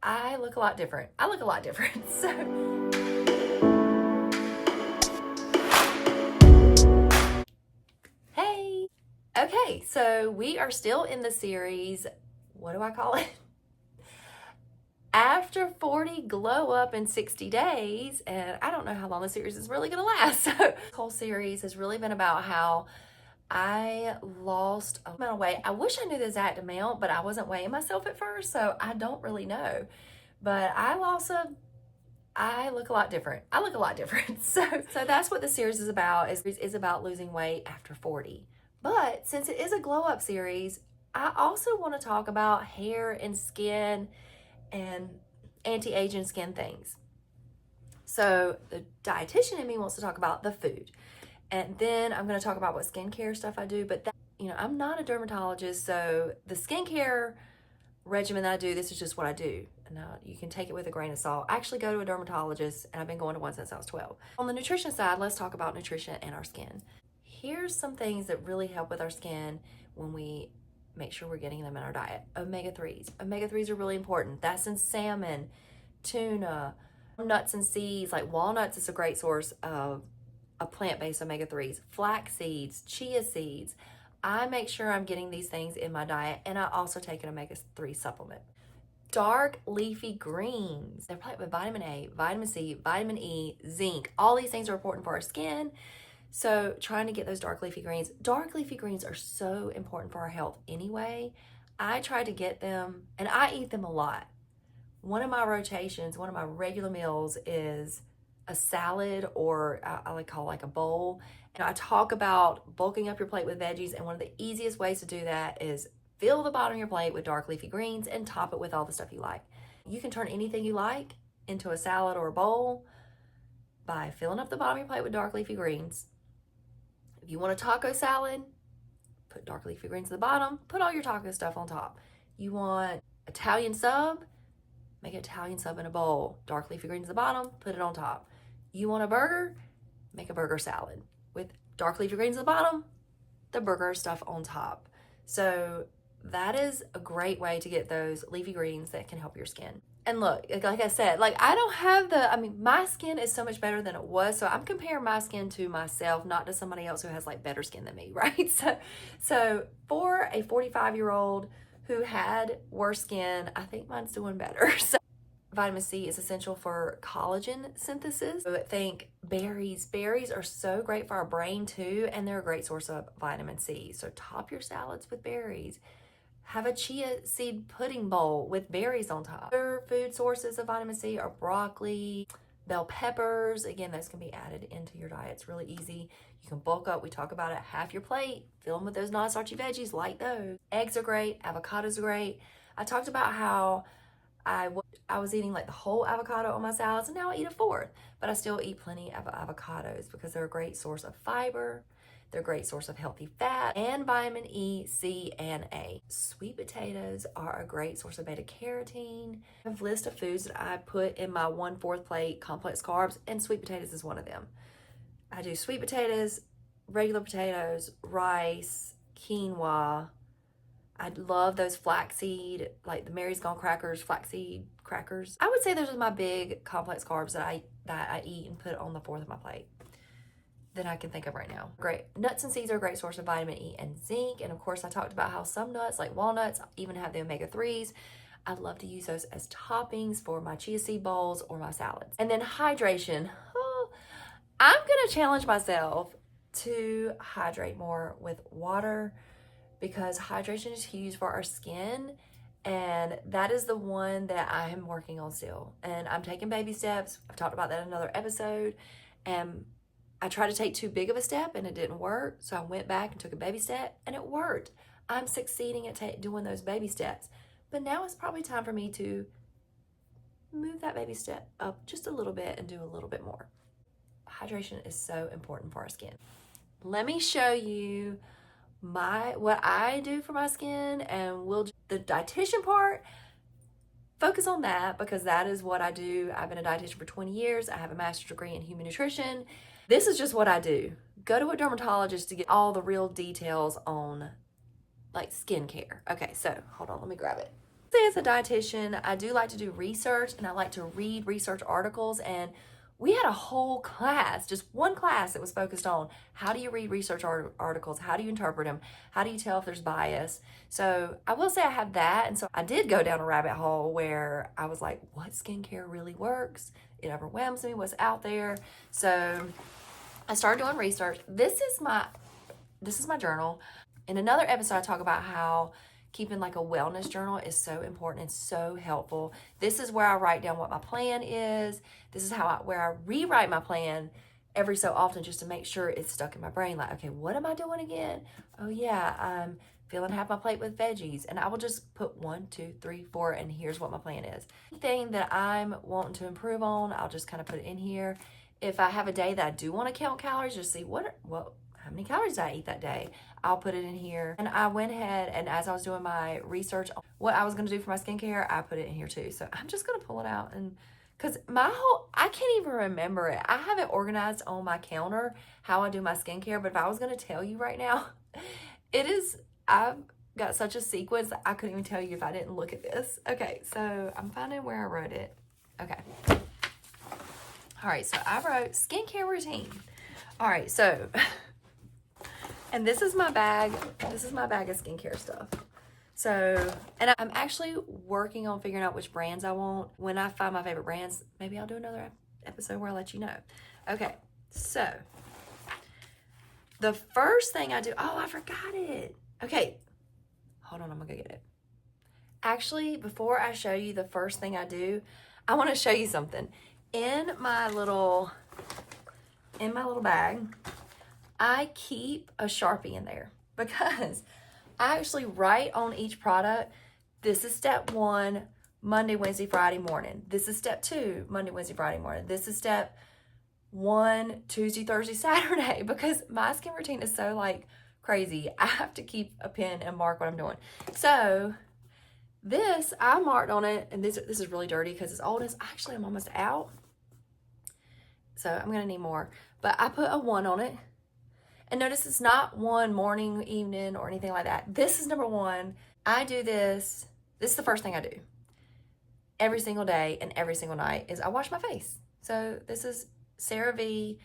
I look a lot different. I look a lot different. So, hey. Okay, so we are still in the series. What do I call it? After 40, glow up in 60 days. And I don't know how long the series is really going to last. So, this whole series has really been about how I lost a amount of weight. I wish I knew the exact amount, but I wasn't weighing myself at first, so I don't really know. But I look a lot different. I look a lot different. So that's what the series is about, is about losing weight after 40. But since it is a glow up series, I also want to talk about hair and skin and anti-aging skin things. So the dietitian in me wants to talk about the food. And then I'm going to talk about what skincare stuff I do. But I'm not a dermatologist, so the skincare regimen that I do, this is just what I do. And you can take it with a grain of salt. I actually go to a dermatologist, and I've been going to one since I was 12. On the nutrition side, let's talk about nutrition and our skin. Here's some things that really help with our skin when we make sure we're getting them in our diet. Omega-3s. Omega-3s are really important. That's in salmon, tuna, nuts and seeds. Like walnuts is a great source of plant-based omega-3s. Flax seeds, chia seeds. I make sure I'm getting these things in my diet, and I also take an omega-3 supplement. Dark leafy greens. They're packed with vitamin A, vitamin C, vitamin E, zinc. All these things are important for our skin. So trying to get those dark leafy greens. Dark leafy greens are so important for our health anyway. I try to get them, and I eat them a lot. One of my rotations, one of my regular meals is a salad, or I like call like a bowl. And I talk about bulking up your plate with veggies, and one of the easiest ways to do that is fill the bottom of your plate with dark leafy greens and top it with all the stuff you like. You can turn anything you like into a salad or a bowl by filling up the bottom of your plate with dark leafy greens. If you want a taco salad, put dark leafy greens at the bottom, put all your taco stuff on top. You want Italian sub, make an Italian sub in a bowl, dark leafy greens at the bottom, put it on top. You want a burger, make a burger salad with dark leafy greens at the bottom, the burger stuff on top. So that is a great way to get those leafy greens that can help your skin. And look, like I said, I don't have my skin is so much better than it was. So I'm comparing my skin to myself, not to somebody else who has better skin than me, right? So for a 45-year-old who had worse skin, I think mine's doing better. So vitamin C is essential for collagen synthesis. So think berries. Berries are so great for our brain too, and they're a great source of vitamin C. So top your salads with berries. Have a chia seed pudding bowl with berries on top. Other food sources of vitamin C are broccoli, bell peppers. Again, those can be added into your diet. It's really easy. You can bulk up. We talk about it. Half your plate. Fill them with those non-starchy veggies like those. Eggs are great. Avocados are great. I talked about how I was eating the whole avocado on my salads, and now I eat a fourth. But I still eat plenty of avocados because they're a great source of fiber. They're a great source of healthy fat and vitamin E, C, and A. Sweet potatoes are a great source of beta carotene. I have a list of foods that I put in my 1/4 plate complex carbs, and sweet potatoes is one of them. I do sweet potatoes, regular potatoes, rice, quinoa. I love those flaxseed, like the Mary's Gone crackers, flaxseed crackers. I would say those are my big complex carbs that I eat and put on the fourth of my plate that I can think of right now. Great. Nuts and seeds are a great source of vitamin E and zinc. And of course, I talked about how some nuts, like walnuts, even have the omega-3s. I love to use those as toppings for my chia seed bowls or my salads. And then hydration. Oh, I'm going to challenge myself to hydrate more with water, because hydration is huge for our skin. And that is the one that I am working on still. And I'm taking baby steps. I've talked about that in another episode. And I tried to take too big of a step and it didn't work. So I went back and took a baby step and it worked. I'm succeeding at doing those baby steps. But now it's probably time for me to move that baby step up just a little bit and do a little bit more. Hydration is so important for our skin. Let me show you what I do for my skin, and the dietitian part, focus on that because that is what I do. I've been a dietitian for 20 years. I have a master's degree in human nutrition. This is just what I do. Go to a dermatologist to get all the real details on skincare. Okay, so hold on, let me grab it. Say as a dietitian, I do like to do research and I like to read research articles, and we had a whole class, just one class that was focused on how do you read research articles, how do you interpret them, how do you tell if there's bias. So I will say I have that, and so I did go down a rabbit hole where I was like, what skincare really works? It overwhelms me, what's out there. So I started doing research. This is my journal. In another episode, I talk about how keeping like a wellness journal is so important and so helpful. This is where I write down what my plan is. This is where I rewrite my plan every so often just to make sure it's stuck in my brain. Like, okay, what am I doing again? Oh yeah, I'm filling half my plate with veggies. And I will just put 1, 2, 3, 4, and here's what my plan is. Anything that I'm wanting to improve on, I'll just kind of put it in here. If I have a day that I do want to count calories, just see how many calories did I eat that day? I'll put it in here. And I went ahead, and as I was doing my research on what I was going to do for my skincare, I put it in here too. So I'm just going to pull it out, and because I can't even remember it. I have it organized on my counter, how I do my skincare. But if I was going to tell you right now, I've got such a sequence that I couldn't even tell you if I didn't look at this. Okay, so I'm finding where I wrote it. Okay. All right, so I wrote skincare routine. All right, so... And this is my bag. This is my bag of skincare stuff. So, and I'm actually working on figuring out which brands I want. When I find my favorite brands, maybe I'll do another episode where I'll let you know. Okay, so the first thing I do, I forgot it. Okay, hold on, I'm gonna go get it. Actually, before I show you the first thing I do, I wanna show you something. In my little bag, I keep a Sharpie in there because I actually write on each product, this is step 1, Monday, Wednesday, Friday morning. This is step 2, Monday, Wednesday, Friday morning. This is step 1, Tuesday, Thursday, Saturday, because my skin routine is so like crazy. I have to keep a pen and mark what I'm doing. So this, I marked on it, and this is really dirty because it's old. Actually, I'm almost out. So I'm gonna need more, but I put a 1 on it. And notice it's not 1 morning, evening, or anything like that. This is number 1. I do this. This is the first thing I do every single day and every single night is I wash my face. So this is CeraVe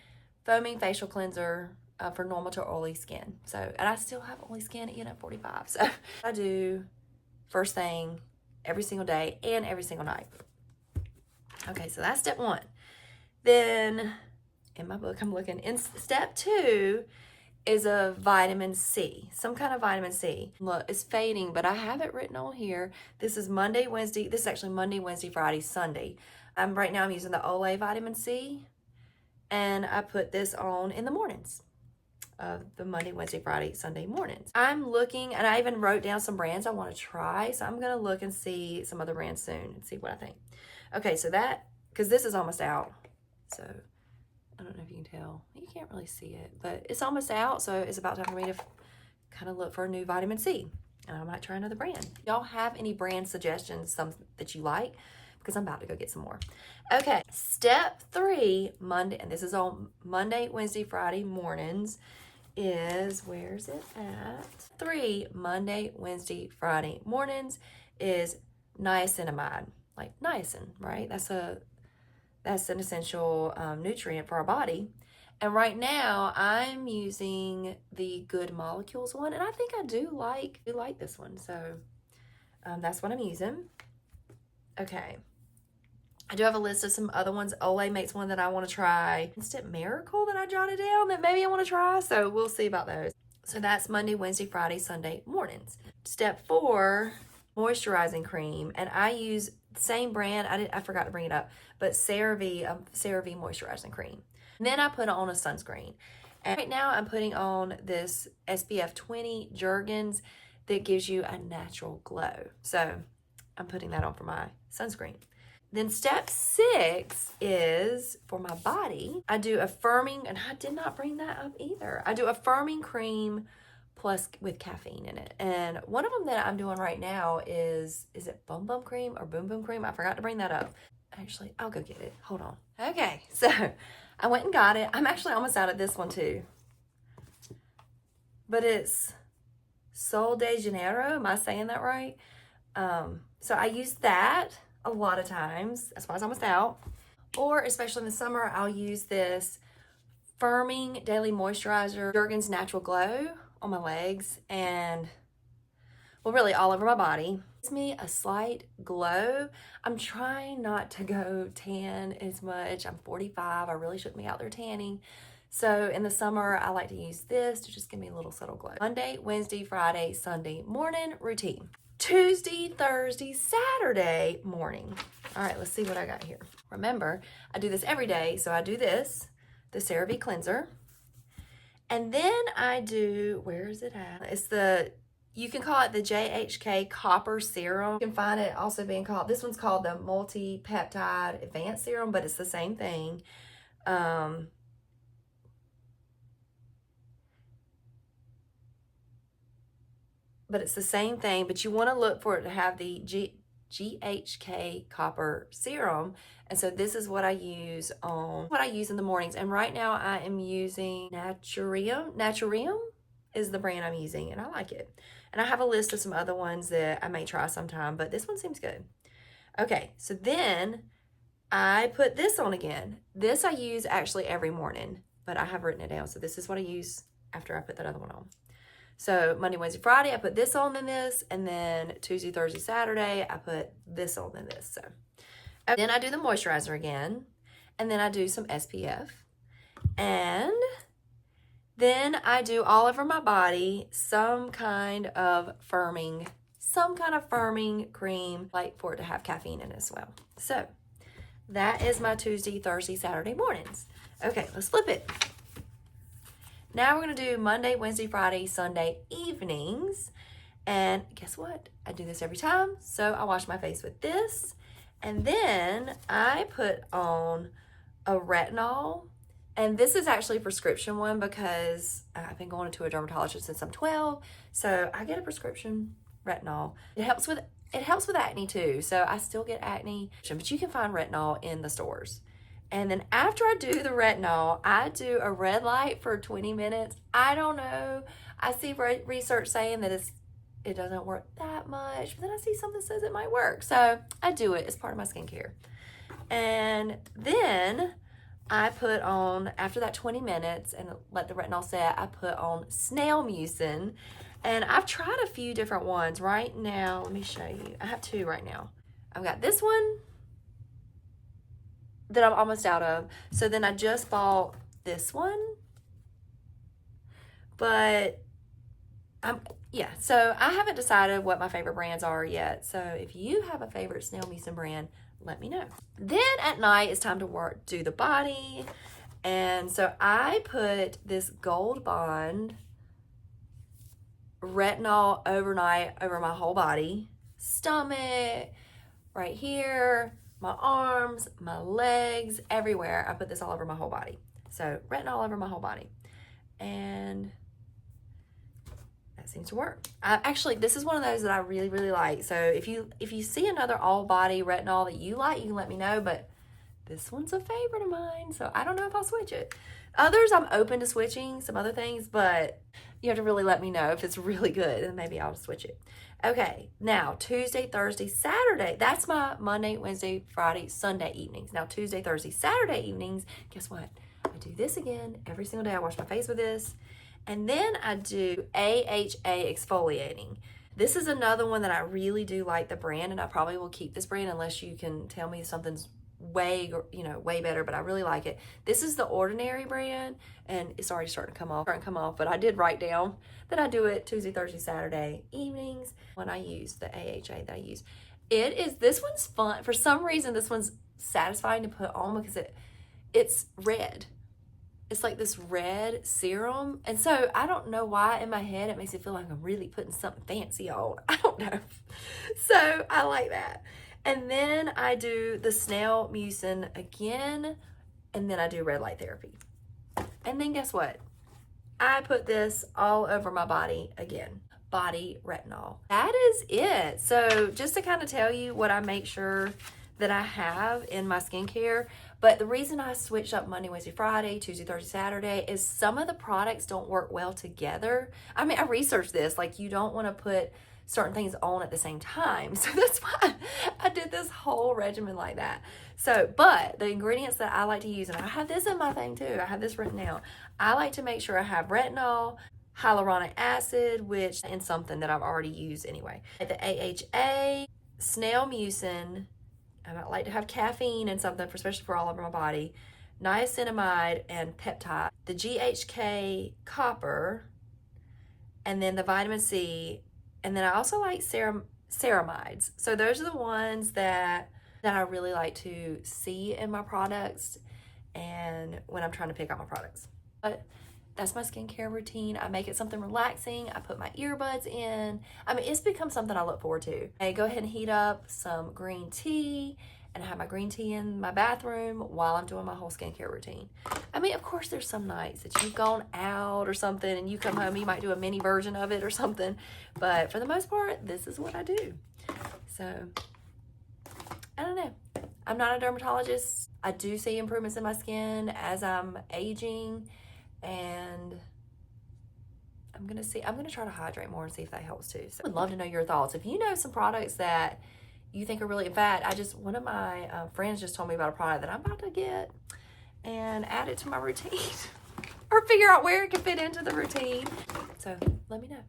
Foaming Facial Cleanser for normal to oily skin. So, and I still have oily skin even at 45. So I do first thing every single day and every single night. Okay, so that's step 1. Then in my book, I'm looking in step 2 is a vitamin C, some kind of vitamin C. Look, it's fading, but I have it written on here. This is Monday, Wednesday. This is actually Monday, Wednesday, Friday, Sunday. Right now I'm using the Olay vitamin C, and I put this on in the mornings. The Monday, Wednesday, Friday, Sunday mornings. I'm looking, and I even wrote down some brands I want to try. So I'm going to look and see some other brands soon and see what I think. Okay, so because this is almost out. So I don't know if you can tell. You can't really see it, but it's almost out, so it's about time for me to kind of look for a new vitamin C, and I might try another brand. Y'all have any brand suggestions, some that you like? Because I'm about to go get some more. Okay, step 3, Monday, and this is on Monday, Wednesday, Friday mornings, is, where's it at? 3, Monday, Wednesday, Friday mornings is niacinamide, like niacin, right? That's an essential nutrient for our body. And right now I'm using the Good Molecules one, and I think I do like this one. So that's what I'm using. Okay. I do have a list of some other ones. Olay makes one that I want to try. Instant Miracle that I jotted down that maybe I want to try. So we'll see about those. So that's Monday, Wednesday, Friday, Sunday mornings. Step 4, moisturizing cream. And I use the same brand. I forgot to bring it up, but CeraVe moisturizing cream. And then I put on a sunscreen. And right now I'm putting on this SPF 20 Jergens that gives you a natural glow. So I'm putting that on for my sunscreen. Then step 6 is for my body. I do a firming, and I did not bring that up either. I do a firming cream plus with caffeine in it. And one of them that I'm doing right now is it Bum Bum Cream or Boom Boom Cream? I forgot to bring that up. Actually, I'll go get it. Hold on. Okay, so I went and got it. I'm actually almost out of this one too. But it's Sol de Janeiro. Am I saying that right? So I use that a lot of times. That's why it's almost out. Or especially in the summer, I'll use this Firming Daily Moisturizer, Jergens Natural Glow on my legs and, well, really all over my body. Gives me a slight glow. I'm trying not to go tan as much. I'm 45. I really shouldn't be out there tanning. So in the summer, I like to use this to just give me a little subtle glow. Monday, Wednesday, Friday, Sunday morning routine. Tuesday, Thursday, Saturday morning. All right, let's see what I got here. Remember, I do this every day. So I do this, the CeraVe cleanser. And then I do, where is it at? It's the, you can call it the JHK Copper Serum. You can find it also being called, this one's called the Multi-Peptide Advanced Serum, but it's the same thing. But it's the same thing, but you want to look for it to have the GHK Copper Serum. And so this is what I use in the mornings. And right now I am using Naturium. Naturium is the brand I'm using, and I like it. And I have a list of some other ones that I may try sometime, but this one seems good. Okay, so then I put this on again. This I use actually every morning, but I have written it down. So this is what I use after I put that other one on. So Monday, Wednesday, Friday, I put this on, then this, and then Tuesday, Thursday, Saturday, I put this on, then this. So then I do the moisturizer again, and then I do some SPF, and then I do all over my body some kind of firming cream, like for it to have caffeine in it as well. So that is my Tuesday, Thursday, Saturday mornings. Okay, let's flip it. Now we're going to do Monday, Wednesday, Friday, Sunday evenings. And guess what? I do this every time. So I wash my face with this. And then I put on a retinol. And this is actually a prescription one because I've been going to a dermatologist since I'm 12. So I get a prescription retinol. It helps with acne too. So I still get acne, but you can find retinol in the stores. And then after I do the retinol, I do a red light for 20 minutes. I don't know. I see research saying that it doesn't work that much, but then I see something that says it might work. So I do it as part of my skincare. And then I put on, after that 20 minutes and let the retinol set, I put on snail mucin. And I've tried a few different ones. Right now, let me show you. I have two right now. I've got this one that I'm almost out of. So then I just bought this one. But so I haven't decided what my favorite brands are yet. So if you have a favorite snail mucin brand, let me know. Then at night it's time to do the body. And so I put this Gold Bond retinol overnight over my whole body, stomach, right here, my arms, my legs, everywhere. I put this all over my whole body. So retinol over my whole body. And that seems to work. Actually, this is one of those that I really, really like. So if you see another all body retinol that you like, you can let me know, but this one's a favorite of mine. So I don't know if I'll switch it. Others, I'm open to switching some other things, but you have to really let me know if it's really good, and maybe I'll switch it. Okay, now Tuesday, Thursday, Saturday. That's my Monday, Wednesday, Friday, Sunday evenings. Now Tuesday, Thursday, Saturday evenings, guess what? I do this again every single day. I wash my face with this. And then I do AHA exfoliating. This is another one that I really do like the brand, and I probably will keep this brand unless you can tell me something's way better, but I really like it. This is the Ordinary brand, and it's already starting to come off, but I did write down that I do it Tuesday, Thursday, Saturday evenings when I use the AHA that I use. This one's fun. For some reason, this one's satisfying to put on because it's red. It's like this red serum. And so I don't know why in my head it makes me feel like I'm really putting something fancy on. I don't know. So I like that. And then I do the snail mucin again, and then I do red light therapy. And then guess what? I put this all over my body again. Body retinol. That is it. So just to kind of tell you what I make sure that I have in my skincare. But the reason I switched up Monday, Wednesday, Friday, Tuesday, Thursday, Saturday is some of the products don't work well together. I mean, I researched this. Like, you don't want to put certain things on at the same time. So that's why I did this whole regimen like that. So, but the ingredients that I like to use, and I have this in my thing too, I have this written down. I like to make sure I have retinol, hyaluronic acid, which in something that I've already used anyway. The AHA, snail mucin, I like to have caffeine and something, especially for all over my body, niacinamide and peptide, the GHK copper, and then the vitamin C, and then I also like ceramides. So those are the ones that I really like to see in my products and when I'm trying to pick out my products. But that's my skincare routine. I make it something relaxing. I put my earbuds in. I mean, it's become something I look forward to. I go ahead and heat up some green tea and I have my green tea in my bathroom while I'm doing my whole skincare routine. I mean, of course, there's some nights that you've gone out or something and you come home, you might do a mini version of it or something. But for the most part, this is what I do. So, I don't know. I'm not a dermatologist. I do see improvements in my skin as I'm aging, and I'm gonna try to hydrate more and see if that helps too. So I would love to know your thoughts. If you know some products that you think are really, in fact, one of my friends just told me about a product that I'm about to get and add it to my routine or figure out where it can fit into the routine. So let me know.